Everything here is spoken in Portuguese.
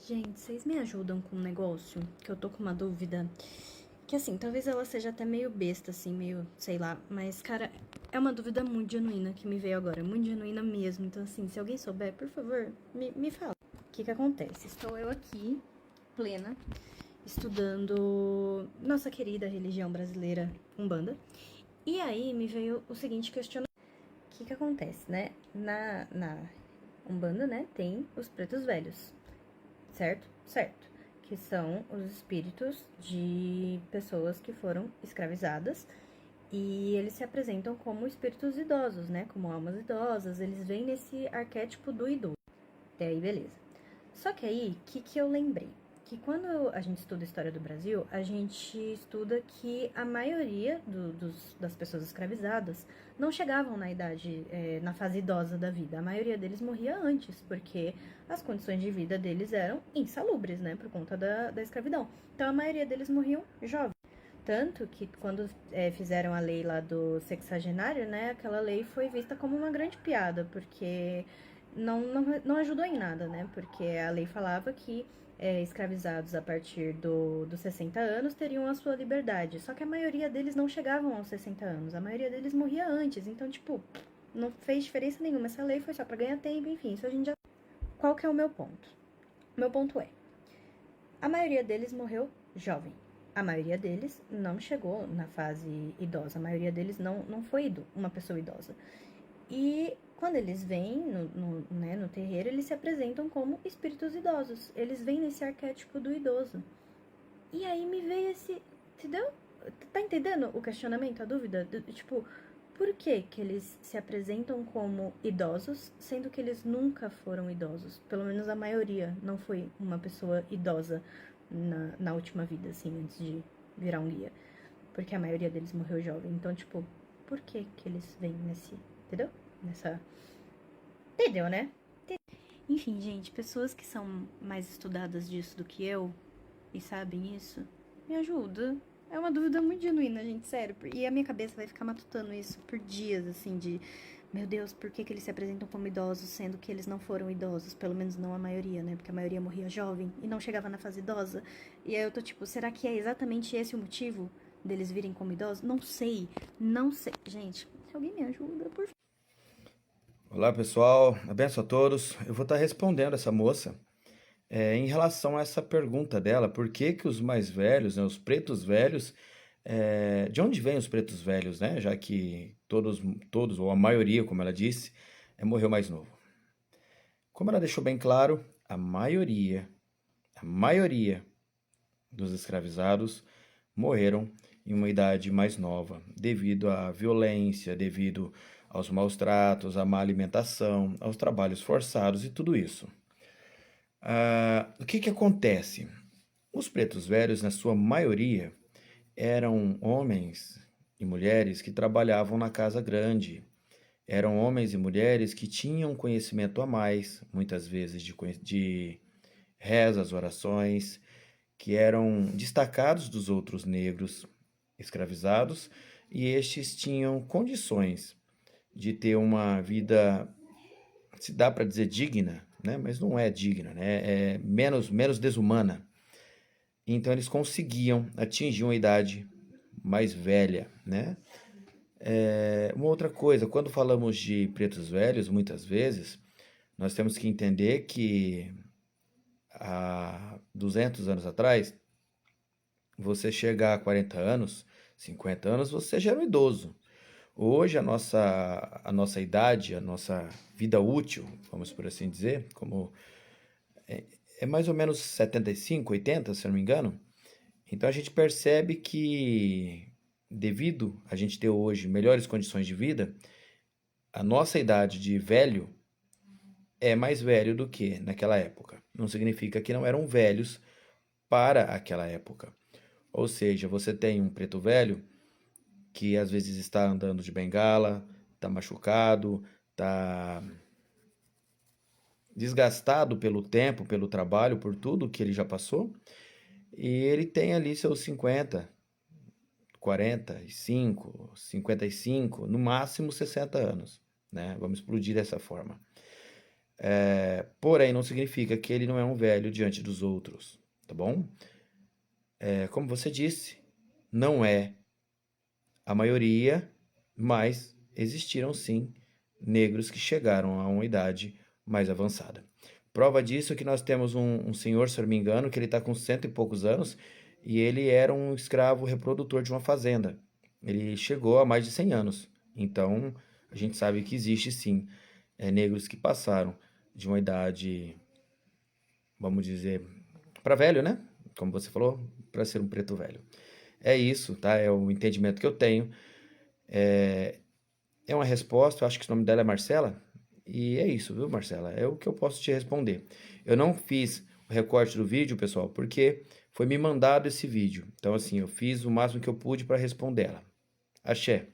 Gente, vocês me ajudam com um negócio? Que eu tô com uma dúvida. Que assim, talvez ela seja até meio besta, assim, meio, sei lá. Mas, cara, é uma dúvida muito genuína que me veio agora. Muito genuína mesmo. Então, assim, se alguém souber, por favor, me fala. O que acontece? Estou eu aqui, plena, estudando nossa querida religião brasileira, Umbanda. E aí me veio o seguinte questionamento. O que acontece, né? Na Umbanda, né, tem os pretos velhos. Certo? Certo. Que são os espíritos de pessoas que foram escravizadas e eles se apresentam como espíritos idosos, né? Como almas idosas. Eles vêm nesse arquétipo do idoso. Até aí, beleza. Só que aí, o que eu lembrei? Que quando a gente estuda a história do Brasil, a gente estuda que a maioria das pessoas escravizadas não chegavam na idade, na fase idosa da vida. A maioria deles morria antes, porque as condições de vida deles eram insalubres, né, por conta da escravidão. Então a maioria deles morriam jovens. Tanto que quando fizeram a lei lá do sexagenário, né, aquela lei foi vista como uma grande piada, porque não ajudou em nada, né? Porque a lei falava que escravizados a partir dos 60 anos teriam a sua liberdade. Só que a maioria deles não chegavam aos 60 anos, a maioria deles morria antes. Então, tipo, não fez diferença nenhuma. Essa lei foi só pra ganhar tempo, enfim, isso a gente já. Qual que é o meu ponto? Meu ponto é: a maioria deles morreu jovem. A maioria deles não chegou na fase idosa. A maioria deles não foi uma pessoa idosa. E quando eles vêm no terreiro, eles se apresentam como espíritos idosos. Eles vêm nesse arquétipo do idoso. E aí me veio esse. Entendeu? Tá entendendo o questionamento, a dúvida? Tipo, por que que eles se apresentam como idosos, sendo que eles nunca foram idosos? Pelo menos a maioria não foi uma pessoa idosa na última vida, assim, antes de virar um guia. Porque a maioria deles morreu jovem. Então, tipo, por que que eles vêm nesse. Entendeu? Nessa. Entendeu, né? Enfim, gente, pessoas que são mais estudadas disso do que eu e sabem isso, me ajuda. É uma dúvida muito genuína, gente, sério. E a minha cabeça vai ficar matutando isso por dias, assim, de meu Deus, por que que eles se apresentam como idosos, sendo que eles não foram idosos? Pelo menos não a maioria, né? Porque a maioria morria jovem e não chegava na fase idosa. E aí eu tô tipo, será que é exatamente esse o motivo deles virem como idosos? Não sei, não sei. Gente, se alguém me ajuda, por favor. Olá pessoal, abençoe a todos. Eu vou estar respondendo essa moça em relação a essa pergunta dela, por que que os mais velhos, né, os pretos velhos, de onde vêm os pretos velhos, né? Já que todos ou a maioria, como ela disse, morreu mais novo. Como ela deixou bem claro, a maioria dos escravizados morreram em uma idade mais nova, devido à violência, devido aos maus tratos, à má alimentação, aos trabalhos forçados e tudo isso. O que que acontece? Os pretos velhos, na sua maioria, eram homens e mulheres que trabalhavam na casa grande. Eram homens e mulheres que tinham conhecimento a mais, muitas vezes de rezas, orações, que eram destacados dos outros negros escravizados, e estes tinham condições de ter uma vida, se dá para dizer digna, né? Mas não é digna, né? É menos desumana. Então eles conseguiam atingir uma idade mais velha, né? Uma outra coisa, quando falamos de pretos velhos, muitas vezes, nós temos que entender que há 200 anos atrás, você chegar a 40 anos, 50 anos, você já era um idoso. Hoje a nossa idade, a nossa vida útil, vamos por assim dizer, como é mais ou menos 75, 80, se eu não me engano. Então a gente percebe que devido a gente ter hoje melhores condições de vida, a nossa idade de velho é mais velho do que naquela época. Não significa que não eram velhos para aquela época. Ou seja, você tem um preto velho que às vezes está andando de bengala, está machucado, está desgastado pelo tempo, pelo trabalho, por tudo que ele já passou, e ele tem ali seus 50, 45, 55, no máximo 60 anos, né? Vamos explodir dessa forma. Porém, não significa que ele não é um velho diante dos outros, tá bom? Como você disse, não é a maioria, mas existiram sim negros que chegaram a uma idade mais avançada. Prova disso é que nós temos um senhor, se eu não me engano, que ele está com cento e poucos anos e ele era um escravo reprodutor de uma fazenda. Ele chegou a mais de 100 anos. Então, a gente sabe que existe sim negros que passaram de uma idade, vamos dizer, para velho, né? Como você falou, para ser um preto velho. É isso, tá? É o entendimento que eu tenho. É uma resposta, eu acho que o nome dela é Marcela. E é isso, viu, Marcela? É o que eu posso te responder. Eu não fiz o recorte do vídeo, pessoal, porque foi me mandado esse vídeo. Então, assim, eu fiz o máximo que eu pude para responder ela. Axé.